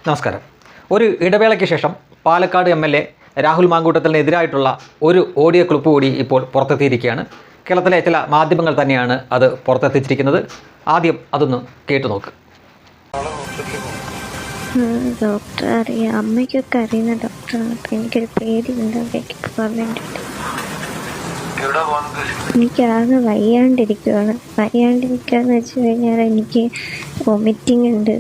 നമസ്കാരം. ഒരു ഇടവേളയ്ക്ക് ശേഷം പാലക്കാട് എം.എൽ.എ. രാഹുൽ മാങ്കൂട്ടത്തിനെതിരായിട്ടുള്ള ഒരു ഓഡിയോ ക്ലിപ്പ് കൂടി ഇപ്പോൾ പുറത്തെത്തിയിരിക്കുകയാണ്. കേരളത്തിലെ ചില മാധ്യമങ്ങൾ തന്നെയാണ് അത് പുറത്തെത്തിച്ചിരിക്കുന്നത്. ആദ്യം അതൊന്ന് കേട്ടു നോക്ക്. ഡോക്ടർ അറിയാം, അമ്മയ്ക്കൊക്കെ അറിയുന്ന ഡോക്ടറാണ്. അപ്പം എനിക്കൊരു പേടിയുണ്ട് അവിടേക്ക് പോകാൻ വേണ്ടിയിട്ട്. എനിക്കാകെ വയ്യാണ്ടിരിക്കുകയാണ്. വയ്യാണ്ടിരിക്കുകയെന്ന് വെച്ച് കഴിഞ്ഞാൽ എനിക്ക് വൊമിറ്റിംഗ് ഉണ്ട്,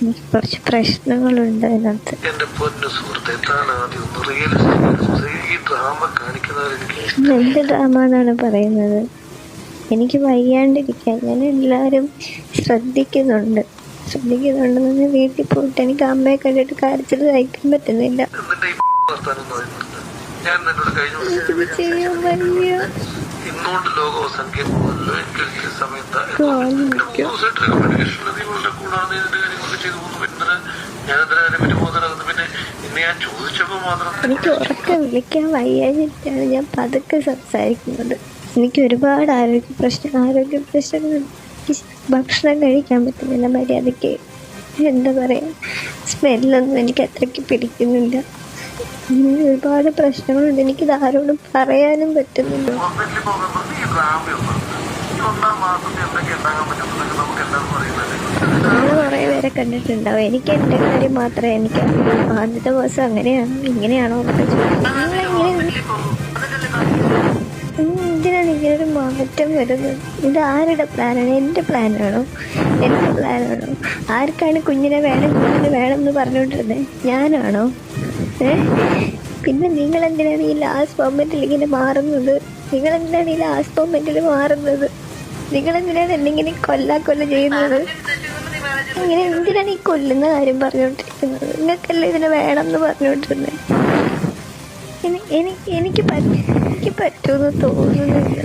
എനിക്ക് കുറച്ച് പ്രശ്നങ്ങളുണ്ട് അതിനകത്ത്. എന്ത് ഡ്രാമ എന്നാണ് പറയുന്നത്? എനിക്ക് വയ്യാണ്ടിരിക്കാൻ ഞാൻ എല്ലാവരും ശ്രദ്ധിക്കുന്നുണ്ടെന്ന് വീട്ടിൽ പോയിട്ട് എനിക്ക് അമ്മയെ കണ്ടിട്ട് കരച്ചിൽ സഹിക്കാൻ പറ്റുന്നില്ല. ഇന്നുകൊണ്ട് ലോകവും സംഖ്യം പോകുമല്ലോ. എനിക്ക് സമയത്ത് എനിക്ക് ഉറക്കം വിളിക്കാൻ വയ്യാഞ്ഞിട്ടാണ് ഞാൻ പതുക്കെ സംസാരിക്കുന്നത്. എനിക്ക് ഒരുപാട് ആരോഗ്യ പ്രശ്നങ്ങൾ, ഭക്ഷണം കഴിക്കാൻ പറ്റുന്നില്ല മര്യാദയ്ക്ക്. എന്താ പറയുക, സ്മെല്ലൊന്നും എനിക്ക് അത്രയ്ക്ക് പിടിക്കുന്നില്ല. ഒരുപാട് പ്രശ്നങ്ങളുണ്ട്. എനിക്കിത് ആരോടും പറയാനും പറ്റുന്നില്ല. നിങ്ങൾ കുറേ പേരെ കണ്ടിട്ടുണ്ടാവും. എനിക്ക് എൻ്റെ കാര്യം മാത്രമേ എനിക്ക് ആദ്യത്തെ ദിവസം അങ്ങനെയാണോ ഇങ്ങനെയാണോ എന്നൊക്കെ എന്തിനാണ് ഇങ്ങനൊരു മാറ്റം വരുന്നത്? ഇത് ആരുടെ പ്ലാനാണ്? എൻ്റെ പ്ലാനാണോ? ആർക്കാണ് കുഞ്ഞിനെ വേണം എന്ന് പറഞ്ഞുകൊണ്ടിരുന്നത്? ഞാനാണോ? പിന്നെ നിങ്ങളെന്തിനാണ് ഈ ലാസ്റ്റ് മൊമെന്റിൽ ഇങ്ങനെ മാറുന്നത്? നിങ്ങളെന്തിനാണ് എന്നെങ്ങനെ കൊല്ല ചെയ്യുന്നത്? ഇങ്ങനെ എന്തിനാണ് ഈ കൊല്ലുന്ന കാര്യം പറഞ്ഞുകൊണ്ടിരിക്കുന്നത്? നിങ്ങൾക്കല്ലേ ഇതിനെ വേണം എന്ന് പറഞ്ഞുകൊണ്ടിരുന്നത്? എനിക്ക് പറ്റുമെന്ന് തോന്നുന്നില്ല.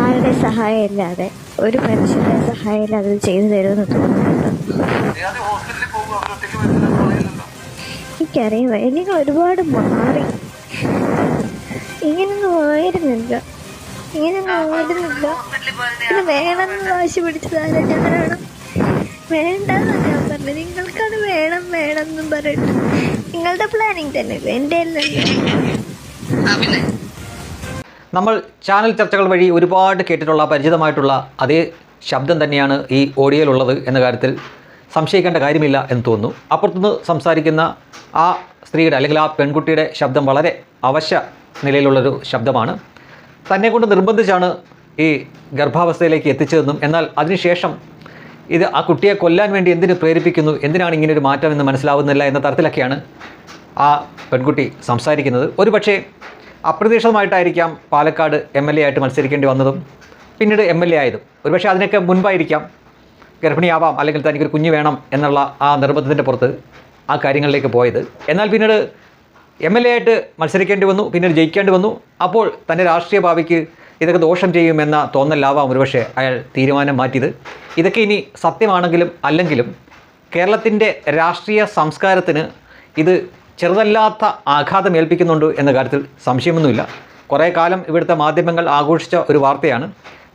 ആരുടെ സഹായം ഇല്ലാതെ, ഒരു മനുഷ്യന്റെ സഹായം ഇല്ലാതെ അത് ചെയ്തു തരുമെന്ന് തോന്നുന്നുണ്ടോ? എനിക്കറിയാം, നിങ്ങൾ ഒരുപാട് മാറി. ഇങ്ങനൊന്നും ആയിരുന്നില്ല. പിന്നെ വേണമെന്ന് വാശി പിടിച്ചതാരാ? ഞാനാണോ? വേണ്ടെന്നാ ഞാൻ പറഞ്ഞത്. നിങ്ങൾക്കാണ് വേണം എന്നും പറഞ്ഞിട്ട് നിങ്ങളുടെ പ്ലാനിങ് തന്നെയല്ലേ, എൻ്റെ അല്ലല്ലോ. നമ്മൾ ചാനൽ ചർച്ചകൾ വഴി ഒരുപാട് കേട്ടിട്ടുള്ള പരിചിതമായിട്ടുള്ള അതേ ശബ്ദം തന്നെയാണ് ഈ ഓഡിയോയിലുള്ളത് എന്ന കാര്യത്തിൽ സംശയിക്കേണ്ട കാര്യമില്ല എന്ന് തോന്നുന്നു. അപ്പുറത്തുനിന്ന് സംസാരിക്കുന്ന ആ സ്ത്രീയുടെ അല്ലെങ്കിൽ ആ പെൺകുട്ടിയുടെ ശബ്ദം വളരെ അവശ്യ നിലയിലുള്ളൊരു ശബ്ദമാണ്. തന്നെ കൊണ്ട് നിർബന്ധിച്ചാണ് ഈ ഗർഭാവസ്ഥയിലേക്ക് എത്തിച്ചതെന്നും എന്നാൽ അതിനുശേഷം ഇത് ആ കുട്ടിയെ കൊല്ലാൻ വേണ്ടി എന്തിനു പ്രേരിപ്പിക്കുന്നു, എന്തിനാണ് ഇങ്ങനൊരു മാറ്റം എന്ന് മനസ്സിലാവുന്നില്ല എന്ന തരത്തിലൊക്കെയാണ് ആ പെൺകുട്ടി സംസാരിക്കുന്നത്. ഒരുപക്ഷേ അപ്രതീക്ഷിതമായിട്ടായിരിക്കാം പാലക്കാട് എം.എൽ.എ. ആയിട്ട് മത്സരിക്കേണ്ടി വന്നതും പിന്നീട് എം.എൽ.എ. ആയതും. ഒരുപക്ഷെ അതിനൊക്കെ മുൻപായിരിക്കാം ഗർഭിണിയാവാം അല്ലെങ്കിൽ തനിക്കൊരു കുഞ്ഞ് വേണം എന്നുള്ള ആ നിർബന്ധത്തിൻ്റെ പുറത്ത് ആ കാര്യങ്ങളിലേക്ക് പോയത്. എന്നാൽ പിന്നീട് എം.എൽ.എ. ആയിട്ട് മത്സരിക്കേണ്ടി വന്നു, പിന്നീട് ജയിക്കേണ്ടി വന്നു. അപ്പോൾ തൻ്റെ രാഷ്ട്രീയ ഭാവിക്ക് ഇതൊക്കെ ദോഷം ചെയ്യുമെന്ന തോന്നലാവാം ഒരുപക്ഷെ അയാൾ തീരുമാനം മാറ്റിയത്. ഇതൊക്കെ ഇനി സത്യമാണെങ്കിലും അല്ലെങ്കിലും കേരളത്തിൻ്റെ രാഷ്ട്രീയ സംസ്കാരത്തിന് ഇത് ചെറുതല്ലാത്ത ആഘാതം ഏൽപ്പിക്കുന്നുണ്ട് എന്ന കാര്യത്തിൽ സംശയമൊന്നുമില്ല. കുറേ കാലം ഇവിടുത്തെ മാധ്യമങ്ങൾ ആഘോഷിച്ച ഒരു വാർത്തയാണ്.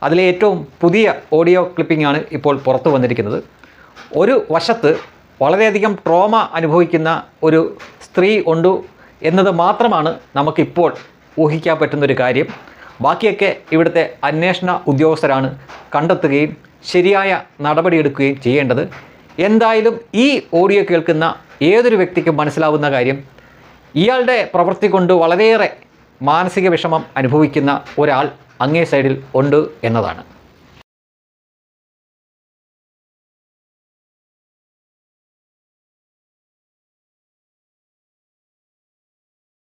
അതിലെ ഏറ്റവും പുതിയ ഓഡിയോ ക്ലിപ്പിംഗാണ് ഇപ്പോൾ പുറത്തു വന്നിരിക്കുന്നത്. ഒരു വശത്ത് വളരെയധികം ട്രോമ അനുഭവിക്കുന്ന ഒരു സ്ത്രീ ഉണ്ട് എന്നത് മാത്രമാണ് നമുക്കിപ്പോൾ ഊഹിക്കാൻ പറ്റുന്നൊരു കാര്യം. ബാക്കിയൊക്കെ ഇവിടുത്തെ അന്വേഷണ ഉദ്യോഗസ്ഥരാണ് കണ്ടെത്തുകയും ശരിയായ നടപടിയെടുക്കുകയും ചെയ്യേണ്ടത്. എന്തായാലും ഈ ഓഡിയോ കേൾക്കുന്ന ഏതൊരു വ്യക്തിക്കും മനസ്സിലാവുന്ന കാര്യം, ഇയാളുടെ പ്രവൃത്തി കൊണ്ട് വളരെയേറെ മാനസിക വിഷമം അനുഭവിക്കുന്ന ഒരാൾ അങ്ങേ സൈഡിൽ ഉണ്ട് എന്നതാണ്.